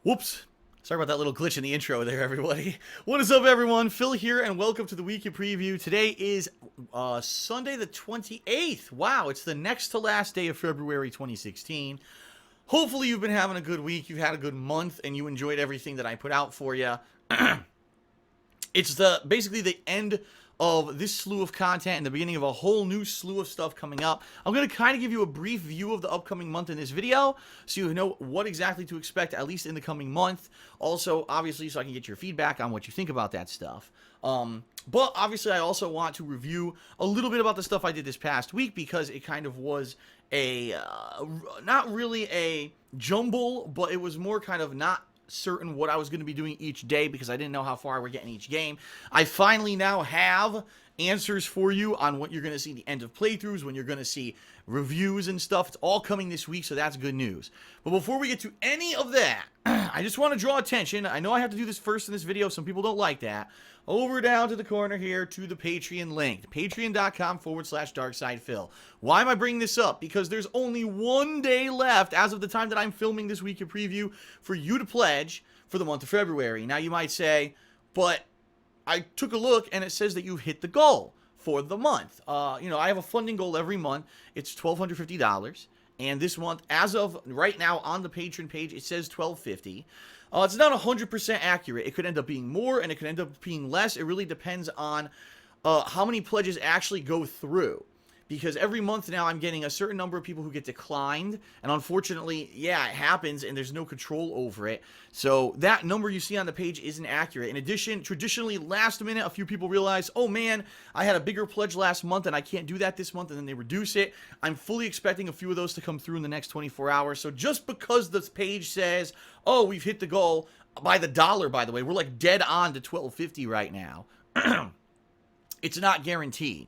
Whoops. Sorry about that little glitch in the intro there, everybody. What is up, everyone? Phil here, and welcome to the Week in Preview. Today is Sunday the 28th. Wow, it's the next to last day of February 2016. Hopefully you've been having a good week, you've had a good month, and you enjoyed everything that I put out for you. It's basically the end of this slew of content and the beginning of a whole new slew of stuff coming up. I'm going to kind of give you a brief view of the upcoming month in this video so you know what exactly to expect, at least in the coming month. Also, obviously, so I can get your feedback on what you think about that stuff. But obviously, I also want to review a little bit about the stuff I did this past week because it kind of was not really a jumble, but it was more kind of not certain what I was going to be doing each day because I didn't know how far we're getting each game. I finally now have answers for you on what you're going to see the end of playthroughs, when you're going to see reviews and stuff. It's all coming this week, so that's good news. But before we get to any of that, I just want to draw attention. I know I have to do this first in this video. Some people don't like that. Over down to the corner here to the Patreon link, patreon.com/darksidephil. Why am I bringing this up? Because there's only one day left as of the time that I'm filming this week in preview for you to pledge for the month of February. Now you might say, but I took a look and it says that you've hit the goal for the month. I have a funding goal every month. It's $1,250. And this month, as of right now on the Patreon page, it says $1,250. It's not 100% accurate. It could end up being more and it could end up being less. It really depends on how many pledges actually go through. Because every month now I'm getting a certain number of people who get declined. And unfortunately, yeah, it happens and there's no control over it. So that number you see on the page isn't accurate. In addition, traditionally last minute, a few people realize, oh man, I had a bigger pledge last month and I can't do that this month, and then they reduce it. I'm fully expecting a few of those to come through in the next 24 hours. So just because this page says, oh, we've hit the goal by the dollar, by the way, we're like dead on to $12.50 right now. It's not guaranteed.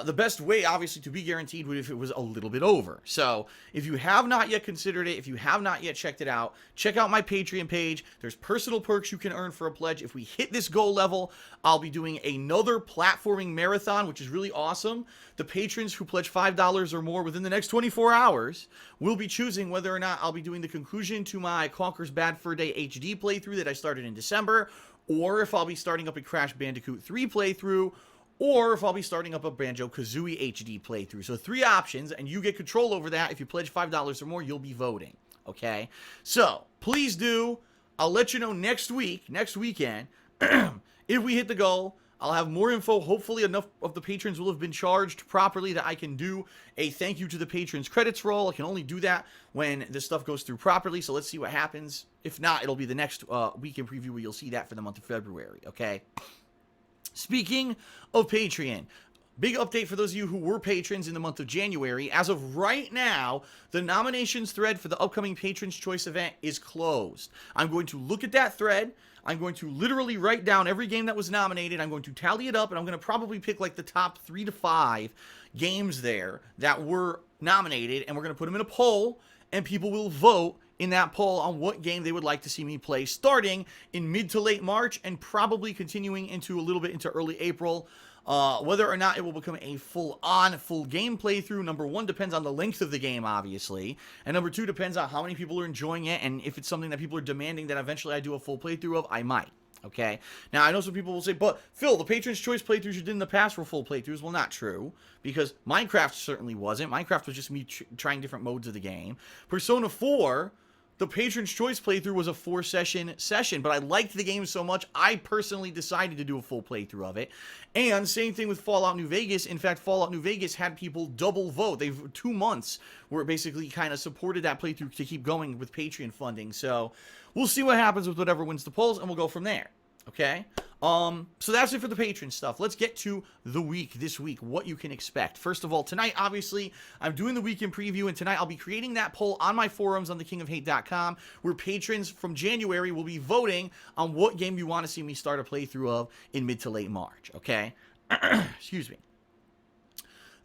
The best way, obviously, to be guaranteed would if it was a little bit over. So, if you have not yet considered it, if you have not yet checked it out, check out my Patreon page. There's personal perks you can earn for a pledge. If we hit this goal level, I'll be doing another platforming marathon, which is really awesome. The patrons who pledge $5 or more within the next 24 hours will be choosing whether or not I'll be doing the conclusion to my Conker's Bad Fur Day HD playthrough that I started in December, or if I'll be starting up a Crash Bandicoot 3 playthrough, or if I'll be starting up a Banjo-Kazooie HD playthrough. So 3 options, and you get control over that. If you pledge $5 or more, you'll be voting, okay? So, please do. I'll let you know next weekend, if we hit the goal. I'll have more info. Hopefully enough of the patrons will have been charged properly that I can do a thank you to the patrons credits roll. I can only do that when this stuff goes through properly, so let's see what happens. If not, it'll be the next week in preview where you'll see that for the month of February, okay? Speaking of Patreon, big update for those of you who were patrons in the month of January. As of right now, the nominations thread for the upcoming Patrons Choice event is closed. I'm going to look at that thread. I'm going to literally write down every game that was nominated. I'm going to tally it up, and I'm going to probably pick like the top 3 to 5 games there that were nominated, and we're going to put them in a poll, and people will vote in that poll on what game they would like to see me play starting in mid to late March and probably continuing into a little bit into early April. Whether or not it will become a full game playthrough, number 1, depends on the length of the game, obviously. And number 2, depends on how many people are enjoying it, and if it's something that people are demanding that eventually I do a full playthrough of, I might. Okay? Now, I know some people will say, but Phil, the Patron's Choice playthroughs you did in the past were full playthroughs. Well, not true, because Minecraft certainly wasn't. Minecraft was just me trying different modes of the game. Persona 4... the Patron's Choice playthrough was a 4-session, but I liked the game so much, I personally decided to do a full playthrough of it. And same thing with Fallout New Vegas. In fact, Fallout New Vegas had people double vote. They've 2 months where it basically kind of supported that playthrough to keep going with Patreon funding. So we'll see what happens with whatever wins the polls, and we'll go from there. Okay? So that's it for the patron stuff. Let's get to the week, this week, what you can expect. First of all, tonight, obviously, I'm doing the week in preview, and tonight I'll be creating that poll on my forums on thekingofhate.com, where patrons from January will be voting on what game you want to see me start a playthrough of in mid to late March, okay? Excuse me.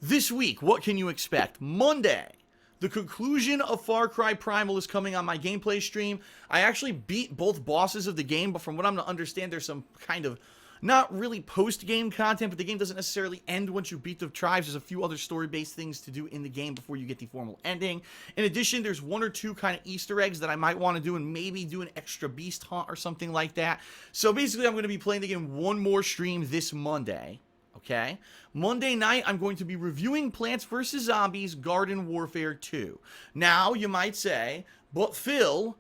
This week, what can you expect? Monday, the conclusion of Far Cry Primal is coming on my gameplay stream. I actually beat both bosses of the game, but from what I'm to understand, there's some kind of not really post-game content, but the game doesn't necessarily end once you beat the tribes. There's a few other story-based things to do in the game before you get the formal ending. In addition, there's one or two kind of Easter eggs that I might want to do and maybe do an extra beast hunt or something like that. So basically, I'm going to be playing the game one more stream this Monday. Okay? Monday night, I'm going to be reviewing Plants vs. Zombies Garden Warfare 2. Now, you might say, but Phil,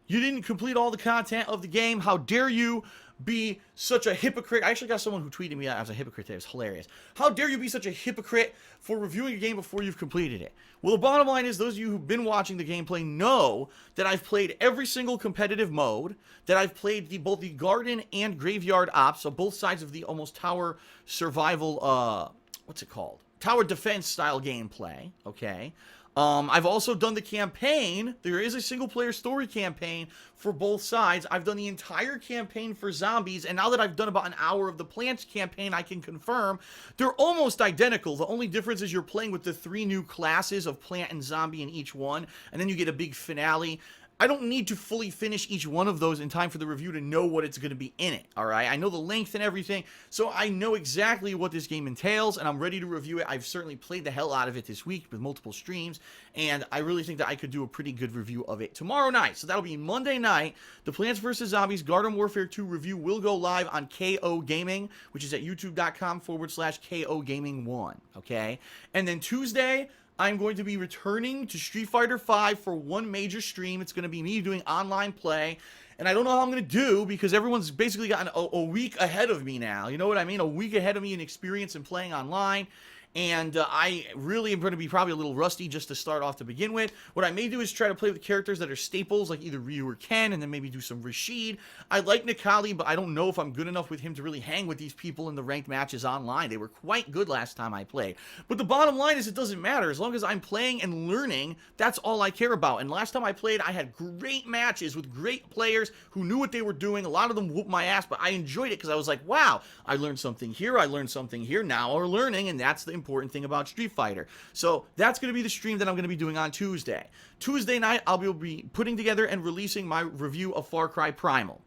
you didn't complete all the content of the game. How dare you be such a hypocrite? I actually got someone who tweeted me that I was a hypocrite today. It was hilarious. How dare you be such a hypocrite for reviewing a game before you've completed it? Well, the bottom line is those of you who've been watching the gameplay know that I've played every single competitive mode, that I've played both the garden and graveyard ops, so both sides of the almost tower survival, what's it called? Tower defense style gameplay, okay? I've also done the campaign. There is a single-player story campaign for both sides. I've done the entire campaign for zombies, and now that I've done about an hour of the Plants campaign, I can confirm they're almost identical. The only difference is you're playing with the 3 new classes of plant and zombie in each one, and then you get a big finale. I don't need to fully finish each one of those in time for the review to know what it's going to be in it, all right? I know the length and everything, so I know exactly what this game entails, and I'm ready to review it. I've certainly played the hell out of it this week with multiple streams, and I really think that I could do a pretty good review of it tomorrow night. So that'll be Monday night. The Plants vs. Zombies Garden Warfare 2 review will go live on KO Gaming, which is at youtube.com/KO Gaming 1, okay? And then Tuesday, I'm going to be returning to Street Fighter V for one major stream. It's going to be me doing online play. And I don't know how I'm going to do because everyone's basically gotten a week ahead of me now. You know what I mean? A week ahead of me in experience in playing online. And I really am going to be probably a little rusty just to start off to begin with. What I may do is try to play with characters that are staples, like either Ryu or Ken, and then maybe do some Rashid. I like Nikali, but I don't know if I'm good enough with him to really hang with these people in the ranked matches online. They were quite good last time I played. But the bottom line is it doesn't matter. As long as I'm playing and learning, that's all I care about. And last time I played, I had great matches with great players who knew what they were doing. A lot of them whooped my ass, but I enjoyed it because I was like, wow, I learned something here, I learned something here. Now we're learning, and that's the important thing about Street Fighter. So that's going to be the stream that I'm going to be doing on Tuesday. Tuesday night, I'll be putting together and releasing my review of Far Cry Primal.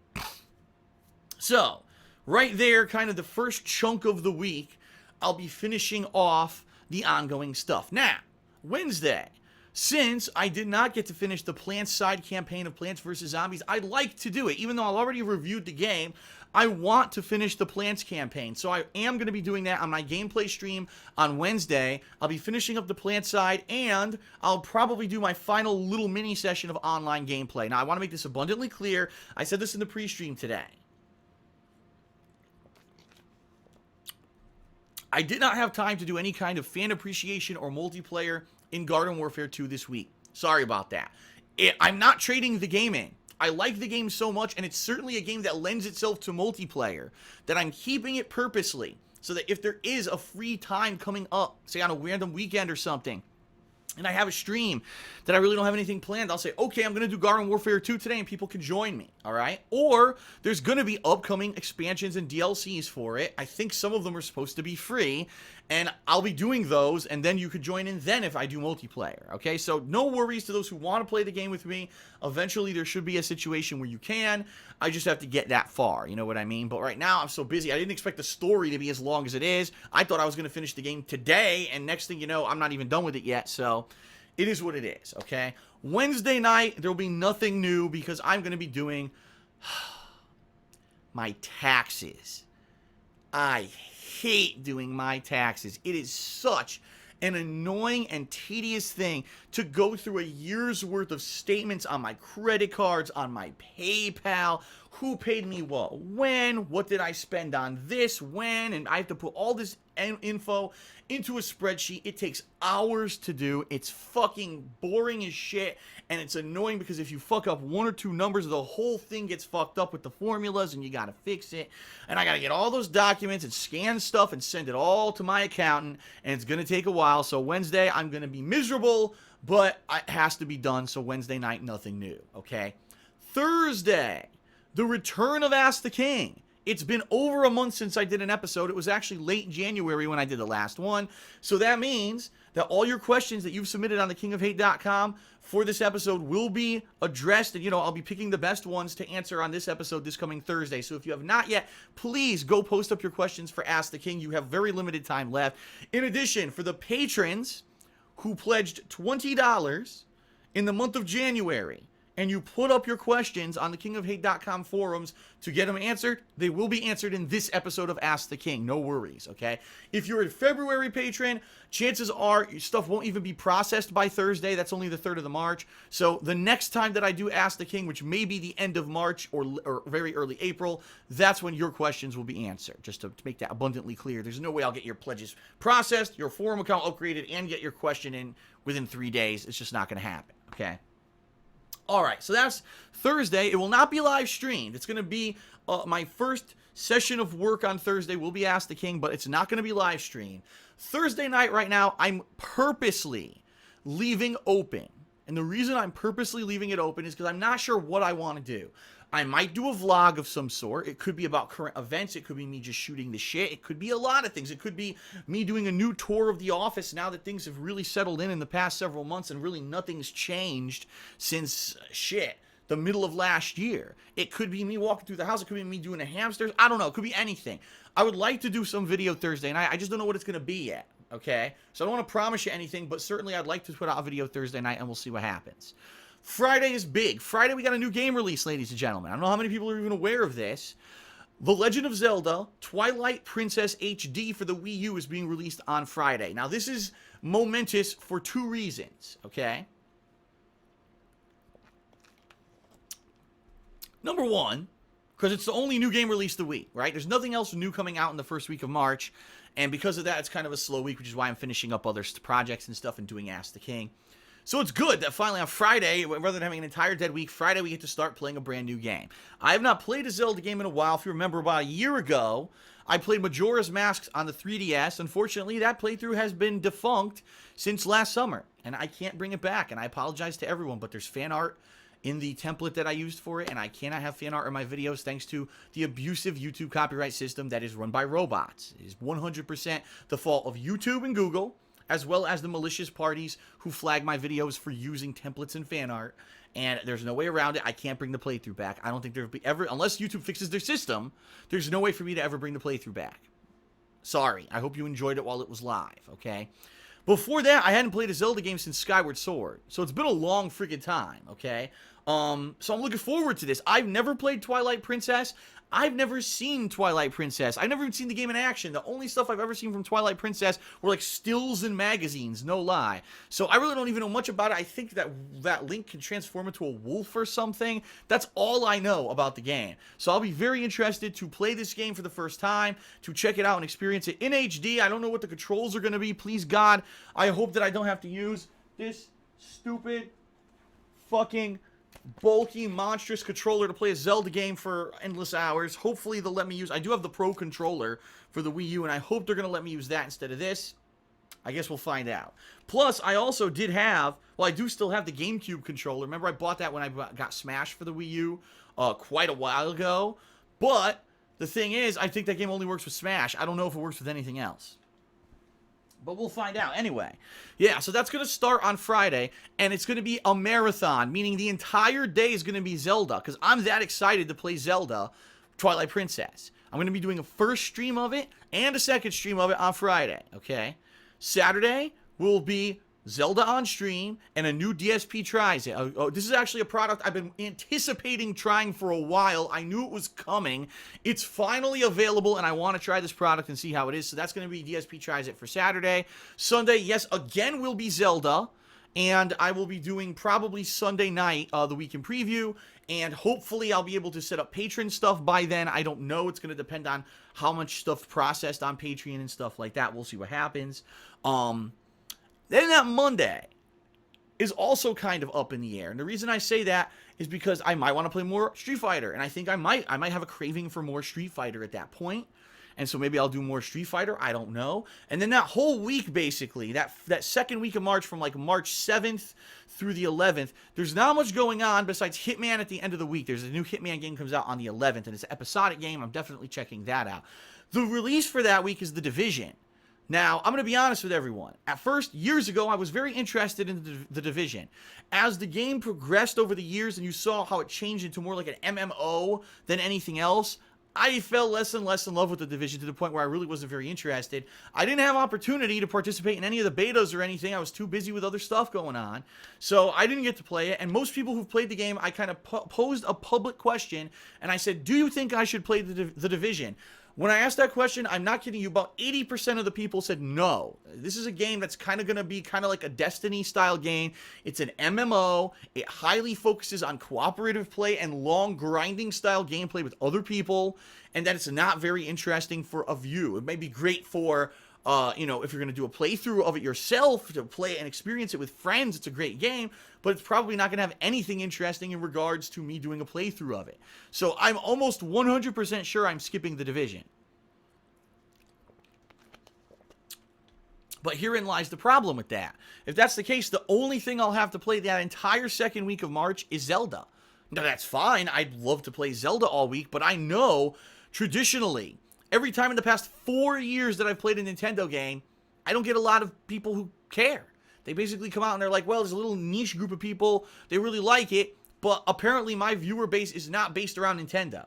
So, right there, kind of the first chunk of the week, I'll be finishing off the ongoing stuff. Now, Wednesday, since I did not get to finish the Plants side campaign of Plants vs. Zombies, I'd like to do it. Even though I've already reviewed the game, I want to finish the Plants campaign. So I am going to be doing that on my gameplay stream on Wednesday. I'll be finishing up the Plant side, and I'll probably do my final little mini session of online gameplay. Now, I want to make this abundantly clear. I said this in the pre-stream today. I did not have time to do any kind of fan appreciation or multiplayer in Garden Warfare 2 this week. Sorry about that. I'm not trading the game in. I like the game so much, and it's certainly a game that lends itself to multiplayer, that I'm keeping it purposely, so that if there is a free time coming up, say on a random weekend or something, and I have a stream that I really don't have anything planned, I'll say, okay, I'm going to do Garden Warfare 2 today, and people can join me, all right? Or there's going to be upcoming expansions and DLCs for it. I think some of them are supposed to be free, and I'll be doing those, and then you could join in then if I do multiplayer, okay? So no worries to those who want to play the game with me. Eventually, there should be a situation where you can. I just have to get that far, you know what I mean? But right now, I'm so busy. I didn't expect the story to be as long as it is. I thought I was going to finish the game today, and next thing you know, I'm not even done with it yet, so it is what it is, okay? Wednesday night, there will be nothing new because I'm going to be doing my taxes. I hate doing my taxes. It is such an annoying and tedious thing to go through a year's worth of statements on my credit cards, on my PayPal, who paid me what did I spend on this, when, and I have to put all this info into a spreadsheet. It takes hours to do. It's fucking boring as shit, and it's annoying because if you fuck up one or two numbers, the whole thing gets fucked up with the formulas, and you gotta fix it, and I gotta get all those documents and scan stuff and send it all to my accountant, and it's gonna take a while. So Wednesday, I'm gonna be miserable, but it has to be done, so Wednesday night, nothing new, okay? Thursday, the return of Ask the King It's been over a month since I did an episode. It was actually late January when I did the last one. So that means that all your questions that you've submitted on thekingofhate.com for this episode will be addressed. And, I'll be picking the best ones to answer on this episode this coming Thursday. So if you have not yet, please go post up your questions for Ask the King. You have very limited time left. In addition, for the patrons who pledged $20 in the month of January, and you put up your questions on the kingofhate.com forums to get them answered, they will be answered in this episode of Ask the King. No worries, okay? If you're a February patron, chances are your stuff won't even be processed by Thursday. That's only the 3rd of March. So the next time that I do Ask the King, which may be the end of March or very early April, that's when your questions will be answered. Just to make that abundantly clear, there's no way I'll get your pledges processed, your forum account upgraded, and get your question in within 3 days. It's just not going to happen, okay? All right, so that's Thursday. It will not be live streamed. It's going to be my first session of work on Thursday will be Ask the King, but it's not going to be live streamed. Thursday night right now, I'm purposely leaving open. And the reason I'm purposely leaving it open is because I'm not sure what I want to do. I might do a vlog of some sort. It could be about current events. It could be me just shooting the shit. It could be a lot of things. It could be me doing a new tour of the office now that things have really settled in the past several months and really nothing's changed since, the middle of last year. It could be me walking through the house. It could be me doing a hamsters. I don't know. It could be anything. I would like to do some video Thursday night. I just don't know what it's going to be yet, okay? So I don't want to promise you anything, but certainly I'd like to put out a video Thursday night, and we'll see what happens. Friday is big. Friday, we got a new game release, ladies and gentlemen. I don't know how many people are even aware of this. The Legend of Zelda Twilight Princess HD for the Wii U is being released on Friday. Now, this is momentous for 2 reasons, okay? Number one, because it's the only new game released the week, right? There's nothing else new coming out in the first week of March, and because of that, it's kind of a slow week, which is why I'm finishing up other projects and stuff and doing Ask the King. So it's good that finally on Friday, rather than having an entire dead week, Friday we get to start playing a brand new game. I have not played a Zelda game in a while. If you remember, about a year ago, I played Majora's Mask on the 3DS. Unfortunately, that playthrough has been defunct since last summer, and I can't bring it back, and I apologize to everyone, but there's fan art in the template that I used for it, and I cannot have fan art in my videos thanks to the abusive YouTube copyright system that is run by robots. It is 100% the fault of YouTube and Google, as well as the malicious parties who flag my videos for using templates and fan art, and there's no way around it. I can't bring the playthrough back. I don't think there'll be ever, unless YouTube fixes their system, there's no way for me to ever bring the playthrough back. Sorry. I hope you enjoyed it while it was live, okay? Before that, I hadn't played a Zelda game since Skyward Sword, so it's been a long freaking time, okay? So I'm looking forward to this. I've never played Twilight Princess. I've never seen Twilight Princess. I've never even seen the game in action. The only stuff I've ever seen from Twilight Princess were like stills in magazines, no lie. So I really don't even know much about it. I think that Link can transform into a wolf or something. That's all I know about the game. So I'll be very interested to play this game for the first time, to check it out and experience it in HD. I don't know what the controls are going to be. Please, God, I hope that I don't have to use this stupid fucking bulky, monstrous controller to play a Zelda game for endless hours. Hopefully they'll let me use... I do have the Pro controller for the Wii U, and I hope they're going to let me use that instead of this. I guess we'll find out. Plus, I also did have... Well, I do still have the GameCube controller. Remember, I bought that when I got Smash for the Wii U quite a while ago. But the thing is, I think that game only works with Smash. I don't know if it works with anything else. But we'll find out. Anyway, yeah, so that's going to start on Friday, and it's going to be a marathon, meaning the entire day is going to be Zelda, because I'm that excited to play Zelda Twilight Princess. I'm going to be doing a first stream of it and a second stream of it on Friday, okay? Saturday will be Zelda on stream, and a new DSP tries it. This is actually a product I've been anticipating trying for a while. I knew it was coming. It's finally available, and I want to try this product and see how it is. So that's going to be DSP tries it for Saturday. Sunday, yes, again will be Zelda, and I will be doing probably Sunday night, the weekend preview, and hopefully I'll be able to set up Patreon stuff by then. I don't know. It's going to depend on how much stuff processed on Patreon and stuff like that. We'll see what happens. Then that Monday is also kind of up in the air. And the reason I say that is because I might want to play more Street Fighter. And I think I might have a craving for more Street Fighter at that point. And so maybe I'll do more Street Fighter. I don't know. And then that whole week, basically, that second week of March from like March 7th through the 11th, there's not much going on besides Hitman at the end of the week. There's a new Hitman game comes out on the 11th, and it's an episodic game. I'm definitely checking that out. The release for that week is The Division. Now, I'm going to be honest with everyone. At first, years ago, I was very interested in the Division. As the game progressed over the years and you saw how it changed into more like an MMO than anything else, I fell less and less in love with the Division to the point where I really wasn't very interested. I didn't have opportunity to participate in any of the betas or anything. I was too busy with other stuff going on. So I didn't get to play it. And most people who've played the game, I kind of posed a public question. And I said, do you think I should play the Division? When I asked that question, I'm not kidding you, about 80% of the people said no. This is a game that's kind of going to be kind of like a Destiny-style game. It's an MMO. It highly focuses on cooperative play and long grinding-style gameplay with other people, and that it's not very interesting for a view. It may be great for, if you're going to do a playthrough of it yourself, to play and experience it with friends. It's a great game, but it's probably not going to have anything interesting in regards to me doing a playthrough of it. So I'm almost 100% sure I'm skipping The Division. But herein lies the problem with that. If that's the case, the only thing I'll have to play that entire second week of March is Zelda. Now, that's fine. I'd love to play Zelda all week, but I know, traditionally, every time in the past 4 years that I've played a Nintendo game, I don't get a lot of people who care. They basically come out and they're like, well, there's a little niche group of people, they really like it, but apparently my viewer base is not based around Nintendo.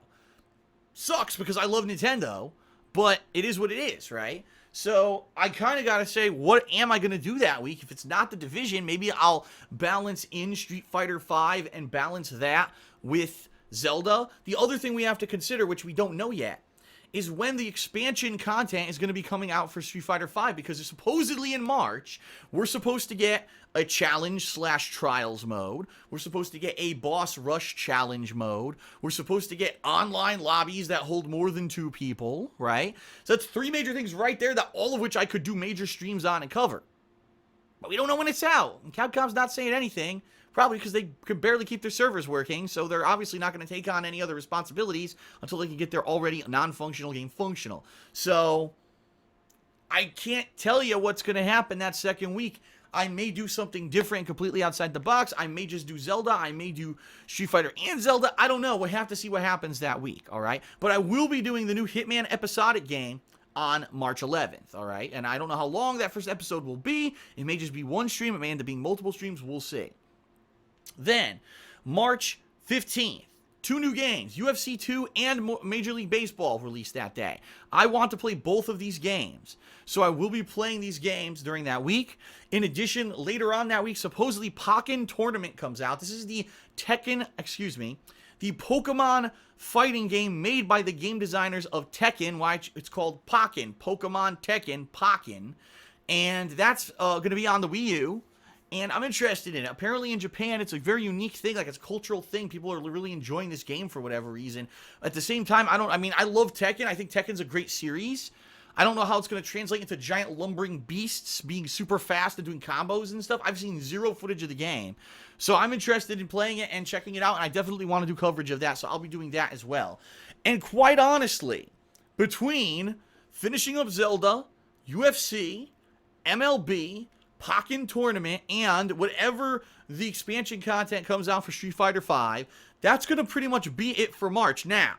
Sucks because I love Nintendo, but it is what it is, right? So I kind of got to say, what am I going to do that week? If it's not The Division, maybe I'll balance in Street Fighter V and balance that with Zelda. The other thing we have to consider, which we don't know yet, is when the expansion content is going to be coming out for Street Fighter V, because supposedly in March, we're supposed to get a challenge/trials mode. We're supposed to get a boss rush challenge mode. We're supposed to get online lobbies that hold more than 2 people, right? So that's 3 major things right there, that all of which I could do major streams on and cover. But we don't know when it's out. And Capcom's not saying anything, probably because they could barely keep their servers working, so they're obviously not going to take on any other responsibilities until they can get their already non-functional game functional. So I can't tell you what's going to happen that second week. I may do something different, completely outside the box. I may just do Zelda. I may do Street Fighter and Zelda. I don't know. We'll have to see what happens that week, all right? But I will be doing the new Hitman episodic game on March 11th, all right? And I don't know how long that first episode will be. It may just be one stream. It may end up being multiple streams. We'll see. Then, March 15th, 2 new games, UFC 2 and Major League Baseball released that day. I want to play both of these games, so I will be playing these games during that week. In addition, later on that week, supposedly Pokken Tournament comes out. This is the the Pokemon fighting game made by the game designers of Tekken. Why it's called Pokken, Pokemon Tekken, Pokken. And that's going to be on the Wii U. And I'm interested in it. Apparently in Japan, it's a very unique thing. Like, it's a cultural thing. People are really enjoying this game for whatever reason. At the same time, I love Tekken. I think Tekken's a great series. I don't know how it's going to translate into giant lumbering beasts being super fast and doing combos and stuff. I've seen 0 footage of the game. So I'm interested in playing it and checking it out. And I definitely want to do coverage of that. So I'll be doing that as well. And quite honestly, between finishing up Zelda, UFC, MLB, Pokken Tournament, and whatever the expansion content comes out for Street Fighter V, that's going to pretty much be it for March. Now,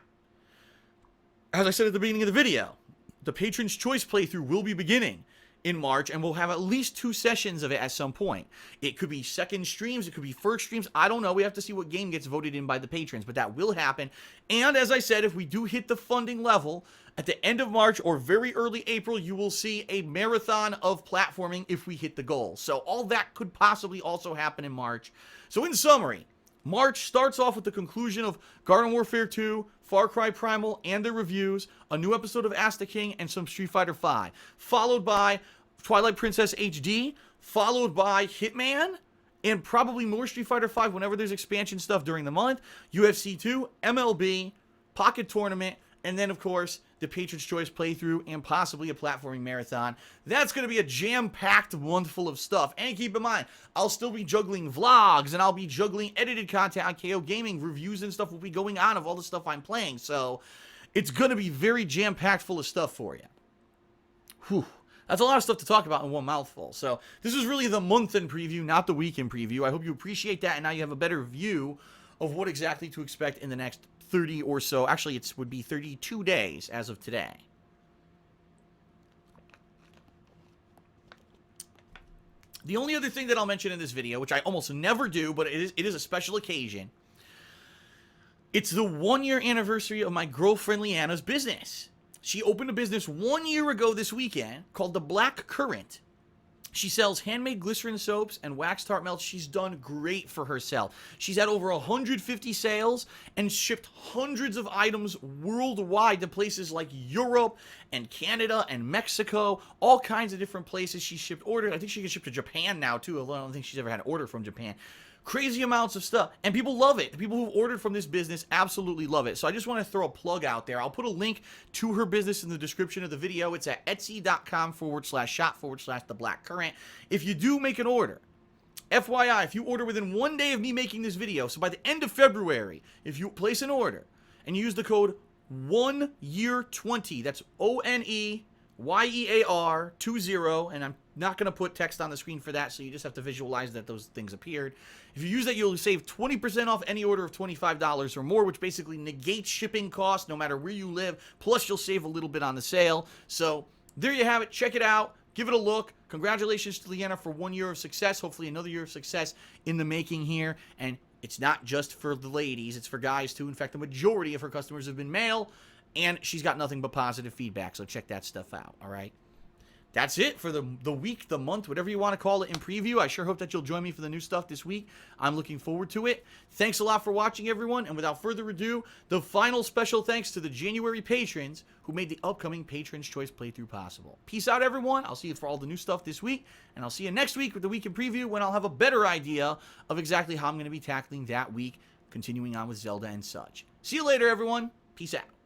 as I said at the beginning of the video, the Patron's Choice playthrough will be beginning in March, and we'll have at least 2 sessions of it at some point. It could be second streams, it could be first streams, I don't know. We have to see what game gets voted in by the patrons, but that will happen. And as I said, if we do hit the funding level, at the end of March or very early April, you will see a marathon of platforming if we hit the goal. So all that could possibly also happen in March. So in summary, March starts off with the conclusion of Garden Warfare 2, Far Cry Primal and their reviews, a new episode of Ask the King, and some Street Fighter V, followed by Twilight Princess HD, followed by Hitman, and probably more Street Fighter V whenever there's expansion stuff during the month, UFC 2, MLB, Pocket Tournament, and then, of course, the Patron's Choice playthrough and possibly a platforming marathon. That's going to be a jam-packed month full of stuff. And keep in mind, I'll still be juggling vlogs, and I'll be juggling edited content on KO Gaming. Reviews and stuff will be going on of all the stuff I'm playing. So it's going to be very jam-packed full of stuff for you. Whew. That's a lot of stuff to talk about in one mouthful. So this is really the month-end preview, not the weekend preview. I hope you appreciate that, and now you have a better view of what exactly to expect in the next 30 or so. Actually, it would be 32 days as of today. The only other thing that I'll mention in this video, which I almost never do, but it is a special occasion, it's the 1-year anniversary of my girlfriend Leanna's business. She opened a business 1 year ago this weekend called The Black Currant. She sells handmade glycerin soaps and wax tart melts. She's done great for herself. She's had over 150 sales and shipped hundreds of items worldwide to places like Europe and Canada and Mexico, all kinds of different places. She shipped orders. I think she can ship to Japan now too, although I don't think she's ever had an order from Japan. Crazy amounts of stuff, and people love it. The people who've ordered from this business absolutely love it. So I just want to throw a plug out there. I'll put a link to her business in the description of the video. It's at etsy.com/shop/The Black Currant. If you do make an order, FYI, if you order within 1 day of me making this video, so by the end of February, if you place an order and you use the code ONEYEAR20, that's ONEYEAR20, and I'm not going to put text on the screen for that, so you just have to visualize that those things appeared. If you use that, you'll save 20% off any order of $25 or more, which basically negates shipping costs no matter where you live. Plus, you'll save a little bit on the sale. So there you have it. Check it out. Give it a look. Congratulations to Leanna for 1 year of success. Hopefully another year of success in the making here. And it's not just for the ladies. It's for guys, too. In fact, the majority of her customers have been male. And she's got nothing but positive feedback. So check that stuff out. All right. That's it for the week, the month, whatever you want to call it in preview. I sure hope that you'll join me for the new stuff this week. I'm looking forward to it. Thanks a lot for watching, everyone. And without further ado, the final special thanks to the January patrons who made the upcoming Patron's Choice playthrough possible. Peace out, everyone. I'll see you for all the new stuff this week. And I'll see you next week with the week in preview when I'll have a better idea of exactly how I'm going to be tackling that week, continuing on with Zelda and such. See you later, everyone. Peace out.